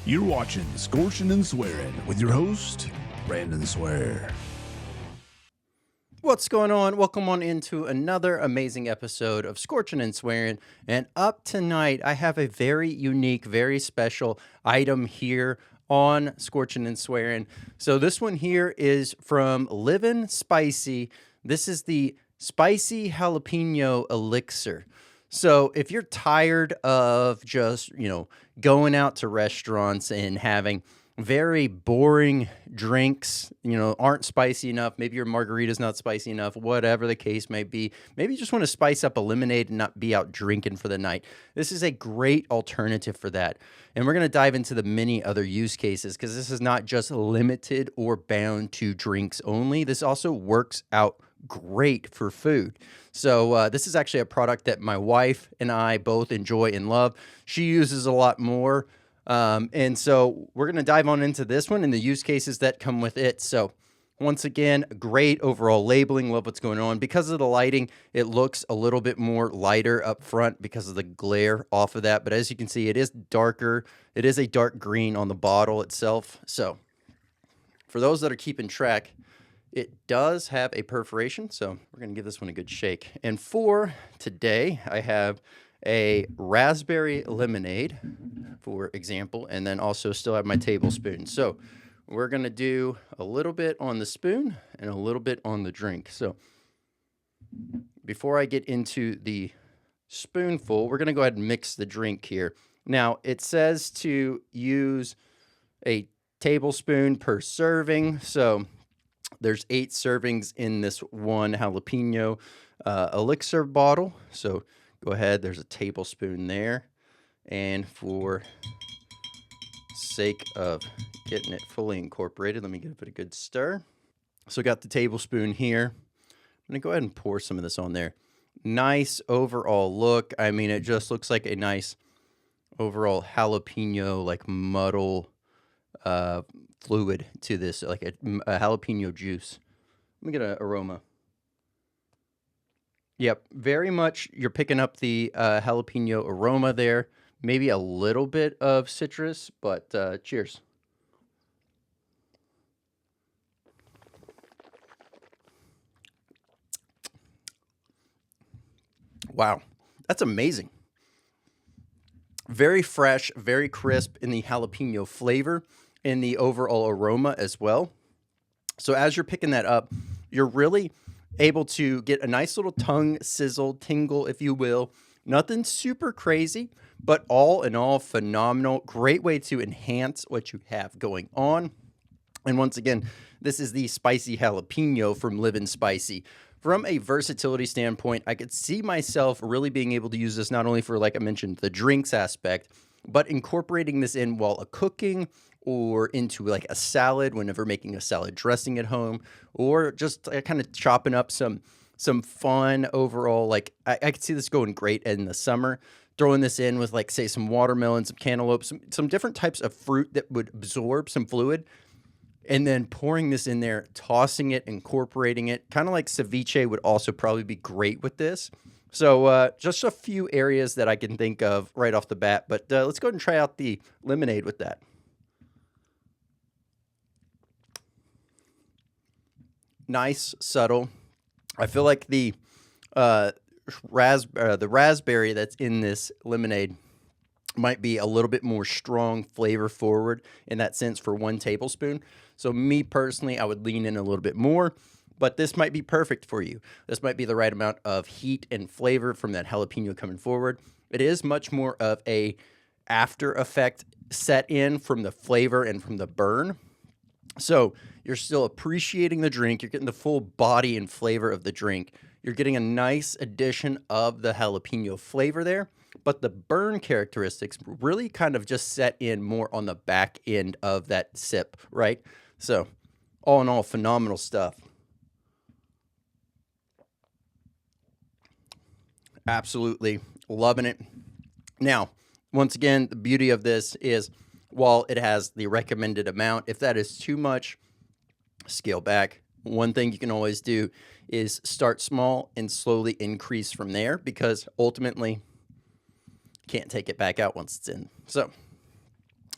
You're watching Scorching and Swearing with your host, Brandon Swear. What's going on? Welcome on into another amazing episode of Scorching and Swearing. And up tonight, I have a very unique, very special item here on Scorching and Swearing. So this one here is from Liv'N Spicy. This is the Spicy Jalapeno Elixir. So if you're tired of just, going out to restaurants and having very boring drinks, aren't spicy enough, maybe your margarita's not spicy enough, whatever the case may be, maybe you just want to spice up a lemonade and not be out drinking for the night. This is a great alternative for that. And we're going to dive into the many other use cases because this is not just limited or bound to drinks only. This also works out great for food. So this is actually a product that my wife and I both enjoy and love. She uses a lot more. And so we're going to dive on into this one and the use cases that come with it. So once again, great overall labeling. Love what's going on. Because of the lighting, it looks a little bit more lighter up front because of the glare off of that. But as you can see, it is darker. It is a dark green on the bottle itself. So for those that are keeping track, it does have a perforation, so we're going to give this one a good shake. And for today, I have a raspberry lemonade, for example, and then also still have my tablespoon. So we're going to do a little bit on the spoon and a little bit on the drink. So before I get into the spoonful, we're going to go ahead and mix the drink here. Now, it says to use a tablespoon per serving, so there's 8 servings in this one jalapeno elixir bottle. So go ahead, there's a tablespoon there. And for sake of getting it fully incorporated, let me give it a good stir. So got the tablespoon here. I'm going to go ahead and pour some of this on there. Nice overall look. I mean, it just looks like a nice overall jalapeno, like muddle fluid to this, like a jalapeno juice. Let me get an aroma. Yep, very much you're picking up the jalapeno aroma there. Maybe a little bit of citrus, but cheers. Wow, that's amazing. Very fresh, very crisp in the jalapeno flavor. In the overall aroma as well. So as you're picking that up, you're really able to get a nice little tongue sizzle, tingle, if you will. Nothing super crazy, but all in all, phenomenal. Great way to enhance what you have going on. And once again, this is the spicy jalapeno from Liv'N Spicy. From a versatility standpoint, I could see myself really being able to use this not only for, like I mentioned, the drinks aspect, but incorporating this in while cooking, or into like a salad whenever making a salad dressing at home, or just kind of chopping up some fun overall. Like I could see this going great in the summer, throwing this in with like, say, some watermelon, some cantaloupe, some different types of fruit that would absorb some fluid, and then pouring this in there, tossing it, incorporating it, kind of like ceviche would also probably be great with this. So just a few areas that I can think of right off the bat, but let's go ahead and try out the lemonade with that. Nice, subtle. I feel like the raspberry that's in this lemonade might be a little bit more strong, flavor forward in that sense for 1 tablespoon. So me personally, I would lean in a little bit more, but this might be perfect for you. This might be the right amount of heat and flavor from that jalapeno coming forward. It is much more of a after effect set in from the flavor and from the burn. So you're still appreciating the drink. You're getting the full body and flavor of the drink. You're getting a nice addition of the jalapeno flavor there, but the burn characteristics really kind of just set in more on the back end of that sip, right? So all in all, phenomenal stuff. Absolutely loving it. Now, once again, the beauty of this is while it has the recommended amount, if that is too much, scale back. One thing you can always do is start small and slowly increase from there, because ultimately can't take it back out once it's in. So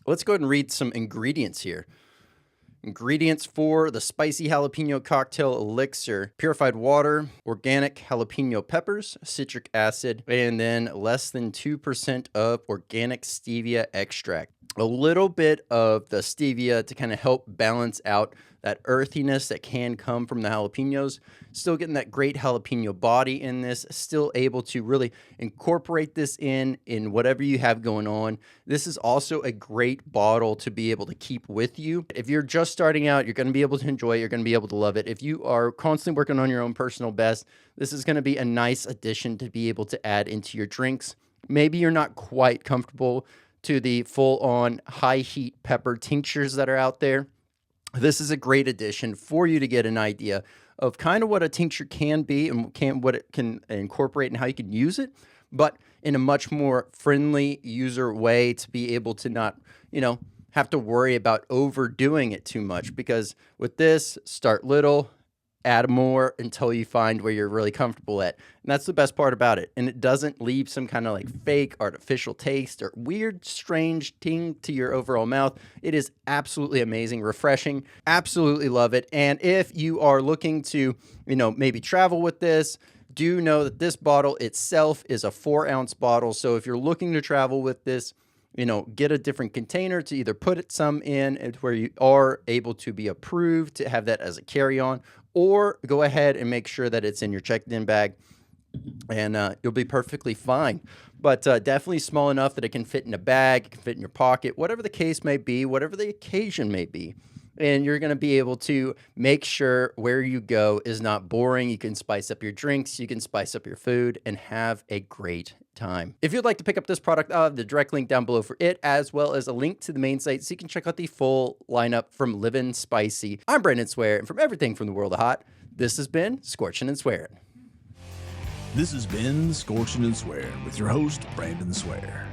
Let's go ahead and read some ingredients here. Ingredients for the spicy jalapeno cocktail elixir: purified water, organic jalapeno peppers, citric acid, and then less than 2% of organic stevia extract. A little bit of the stevia to kind of help balance out that earthiness that can come from the jalapenos. Still getting that great jalapeno body in this, still able to really incorporate this in whatever you have going on. This is also a great bottle to be able to keep with you. If you're just starting out, you're going to be able to enjoy it. You're going to be able to love it. If you are constantly working on your own personal best, this is going to be a nice addition to be able to add into your drinks. Maybe you're not quite comfortable to the full-on high-heat pepper tinctures that are out there. This is a great addition for you to get an idea of kind of what a tincture can be and what it can incorporate and how you can use it, but in a much more friendly user way to be able to not, have to worry about overdoing it too much. Because with this, start little, add more until you find where you're really comfortable at. And that's the best part about it. And it doesn't leave some kind of like fake artificial taste or weird, strange ting to your overall mouth. It is absolutely amazing, refreshing, absolutely love it. And if you are looking to, maybe travel with this, do know that this bottle itself is a 4-ounce bottle. So if you're looking to travel with this, get a different container to either put it some in where you are able to be approved to have that as a carry-on, or go ahead and make sure that it's in your checked-in bag, and you'll be perfectly fine. But definitely small enough that it can fit in a bag, it can fit in your pocket, whatever the case may be, whatever the occasion may be. And you're going to be able to make sure where you go is not boring. You can spice up your drinks, you can spice up your food, and have a great time. If you'd like to pick up this product, I'll have the direct link down below for it, as well as a link to the main site so you can check out the full lineup from Liv'N Spicy. I'm Brandon Swear, and from everything from the world of hot, this has been Scorchin' and Swearin'. This has been Scorchin' and Swearin' with your host, Brandon Swear.